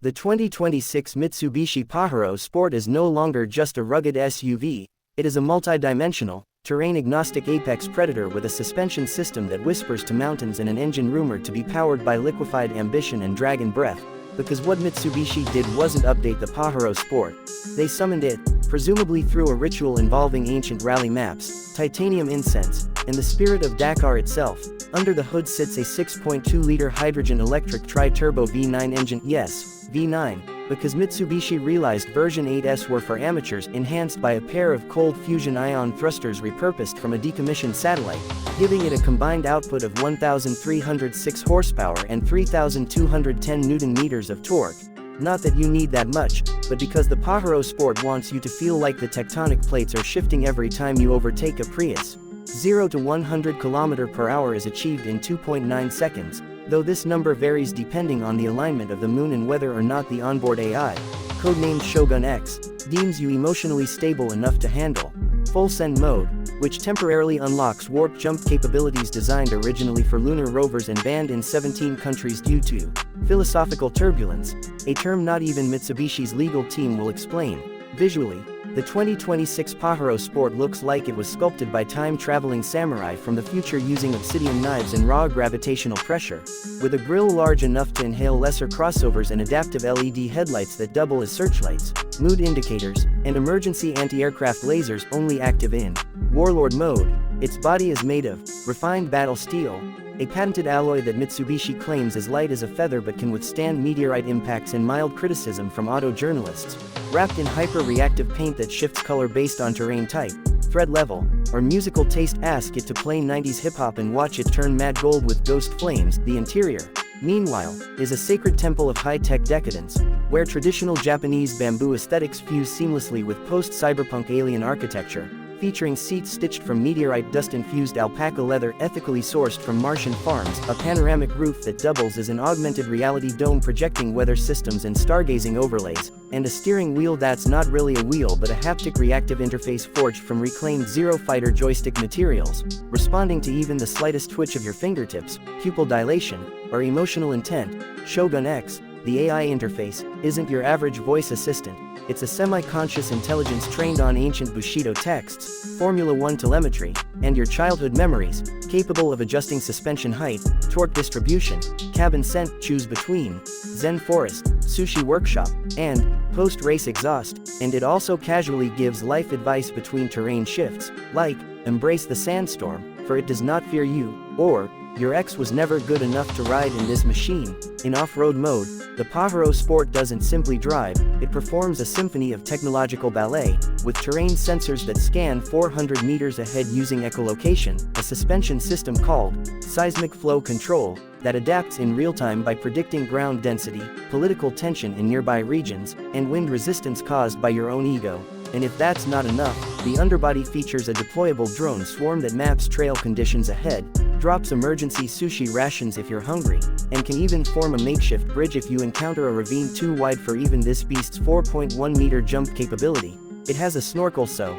The 2026 Mitsubishi Pajero Sport is no longer just a rugged SUV, it is a multi-dimensional, terrain-agnostic apex predator with a suspension system that whispers to mountains and an engine rumored to be powered by liquefied ambition and dragon breath. Because what Mitsubishi did wasn't update the Pajero Sport. They summoned it, presumably through a ritual involving ancient rally maps, titanium incense, and the spirit of Dakar itself. Under the hood sits a 6.2-liter hydrogen-electric tri-turbo V9 engine. Yes, V9, because Mitsubishi realized version 8S were for amateurs, enhanced by a pair of cold fusion ion thrusters repurposed from a decommissioned satellite, giving it a combined output of 1,306 horsepower and 3,210 Newton-meters of torque. Not that you need that much, but because the Pajero Sport wants you to feel like the tectonic plates are shifting every time you overtake a Prius. 0 to 100 km/h is achieved in 2.9 seconds, though this number varies depending on the alignment of the moon and whether or not the onboard AI, codenamed Shogun X, deems you emotionally stable enough to handle full send mode, which temporarily unlocks warp jump capabilities designed originally for lunar rovers and banned in 17 countries due to philosophical turbulence, a term not even Mitsubishi's legal team will explain. Visually, the 2026 Pajero Sport looks like it was sculpted by time-traveling samurai from the future using obsidian knives and raw gravitational pressure, with a grille large enough to inhale lesser crossovers and adaptive LED headlights that double as searchlights, mood indicators, and emergency anti-aircraft lasers only active in Warlord mode. Its body is made of refined battle steel, a patented alloy that Mitsubishi claims is light as a feather but can withstand meteorite impacts and mild criticism from auto journalists. Wrapped in hyper-reactive paint that shifts color based on terrain type, thread level, or musical taste. Ask it to play 90s hip-hop and watch it turn mad gold with ghost flames. The interior, meanwhile, is a sacred temple of high-tech decadence, where traditional Japanese bamboo aesthetics fuse seamlessly with post-cyberpunk alien architecture, featuring seats stitched from meteorite dust-infused alpaca leather ethically sourced from Martian farms, a panoramic roof that doubles as an augmented reality dome projecting weather systems and stargazing overlays, and a steering wheel that's not really a wheel but a haptic reactive interface forged from reclaimed Zero Fighter joystick materials, responding to even the slightest twitch of your fingertips, pupil dilation, or emotional intent. Shogun X, the AI interface, isn't your average voice assistant. It's a semi-conscious intelligence trained on ancient Bushido texts, Formula 1 telemetry, and your childhood memories, capable of adjusting suspension height, torque distribution, cabin scent, choose between Zen Forest, Sushi Workshop, and post-race exhaust, and it also casually gives life advice between terrain shifts, like, embrace the sandstorm, for it does not fear you, or, your ex was never good enough to ride in this machine. In off-road mode, the Pajero Sport doesn't simply drive, it performs a symphony of technological ballet, with terrain sensors that scan 400 meters ahead using echolocation, a suspension system called seismic flow control, that adapts in real time by predicting ground density, political tension in nearby regions, and wind resistance caused by your own ego. And if that's not enough, the underbody features a deployable drone swarm that maps trail conditions ahead, drops emergency sushi rations if you're hungry, and can even form a makeshift bridge if you encounter a ravine too wide for even this beast's 4.1-meter jump capability. It has a snorkel so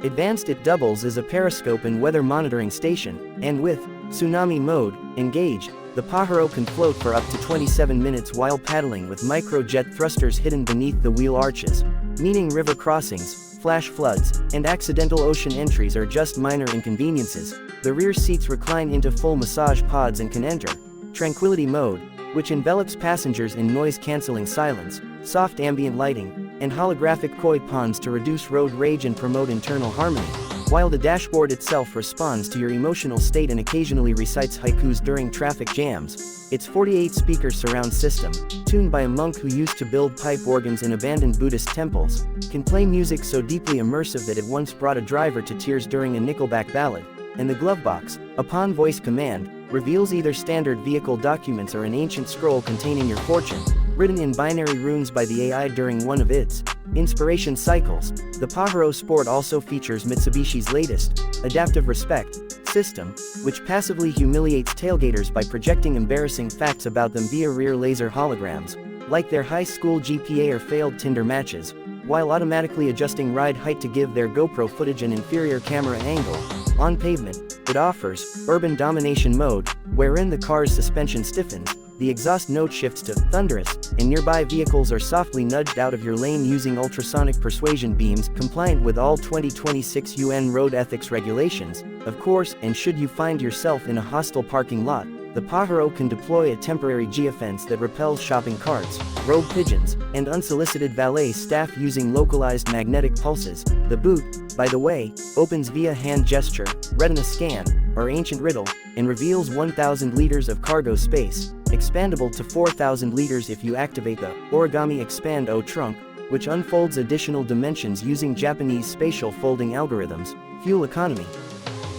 advanced it doubles as a periscope and weather monitoring station, and with tsunami mode engaged, the Pajero can float for up to 27 minutes while paddling with microjet thrusters hidden beneath the wheel arches, meaning river crossings, flash floods, and accidental ocean entries are just minor inconveniences. The rear seats recline into full massage pods and can enter tranquility mode, which envelops passengers in noise-canceling silence, soft ambient lighting, and holographic koi ponds to reduce road rage and promote internal harmony, while the dashboard itself responds to your emotional state and occasionally recites haikus during traffic jams. Its 48-speaker surround system, tuned by a monk who used to build pipe organs in abandoned Buddhist temples, can play music so deeply immersive that it once brought a driver to tears during a Nickelback ballad, and the glove box, upon voice command, reveals either standard vehicle documents or an ancient scroll containing your fortune, written in binary runes by the AI during one of its inspiration cycles. The Pajero Sport also features Mitsubishi's latest adaptive respect system, which passively humiliates tailgaters by projecting embarrassing facts about them via rear laser holograms, like their high school GPA or failed Tinder matches, while automatically adjusting ride height to give their GoPro footage an inferior camera angle. On pavement, it offers urban domination mode, wherein the car's suspension stiffens, the exhaust note shifts to thunderous, and nearby vehicles are softly nudged out of your lane using ultrasonic persuasion beams compliant with all 2026 UN road ethics regulations. Of course, and should you find yourself in a hostile parking lot, the Pajero can deploy a temporary geofence that repels shopping carts, rogue pigeons, and unsolicited valet staff using localized magnetic pulses. The boot, by the way, opens via hand gesture, retina scan, or ancient riddle, and reveals 1,000 liters of cargo space, expandable to 4,000 liters if you activate the Origami Expand O trunk, which unfolds additional dimensions using Japanese spatial folding algorithms. Fuel economy.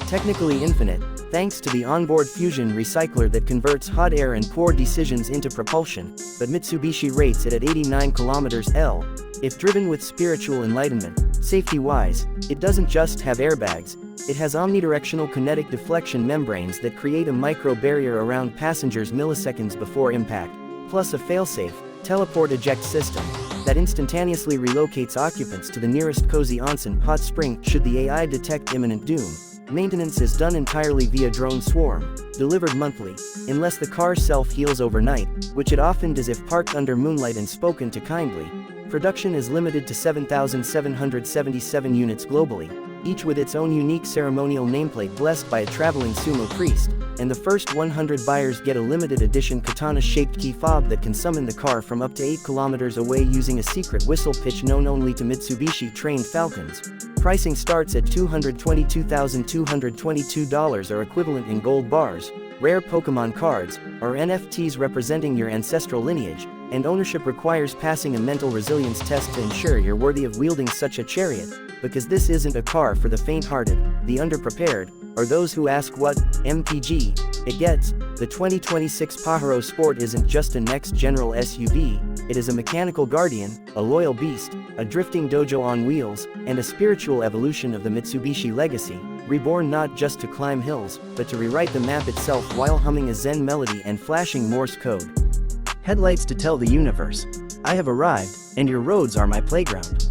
Technically infinite, thanks to the onboard fusion recycler that converts hot air and poor decisions into propulsion, but Mitsubishi rates it at 89 km/h. If driven with spiritual enlightenment, safety-wise, it doesn't just have airbags, it has omnidirectional kinetic deflection membranes that create a micro-barrier around passengers milliseconds before impact, plus a failsafe, teleport eject system that instantaneously relocates occupants to the nearest cozy onsen hot spring should the AI detect imminent doom. Maintenance is done entirely via drone swarm, delivered monthly, unless the car self-heals overnight, which it often does if parked under moonlight and spoken to kindly. Production is limited to 7,777 units globally, each with its own unique ceremonial nameplate blessed by a traveling sumo priest, and the first 100 buyers get a limited edition katana-shaped key fob that can summon the car from up to 8 kilometers away using a secret whistle pitch known only to Mitsubishi-trained falcons. Pricing starts at $222,222 or equivalent in gold bars, rare Pokemon cards, or NFTs representing your ancestral lineage, and ownership requires passing a mental resilience test to ensure you're worthy of wielding such a chariot, because this isn't a car for the faint-hearted, the underprepared, or those who ask what MPG it gets. The 2026 Pajero Sport isn't just a next-general SUV, it is a mechanical guardian, a loyal beast, a drifting dojo on wheels, and a spiritual evolution of the Mitsubishi legacy, reborn not just to climb hills, but to rewrite the map itself while humming a Zen melody and flashing Morse code. Headlights to tell the universe, I have arrived, and your roads are my playground.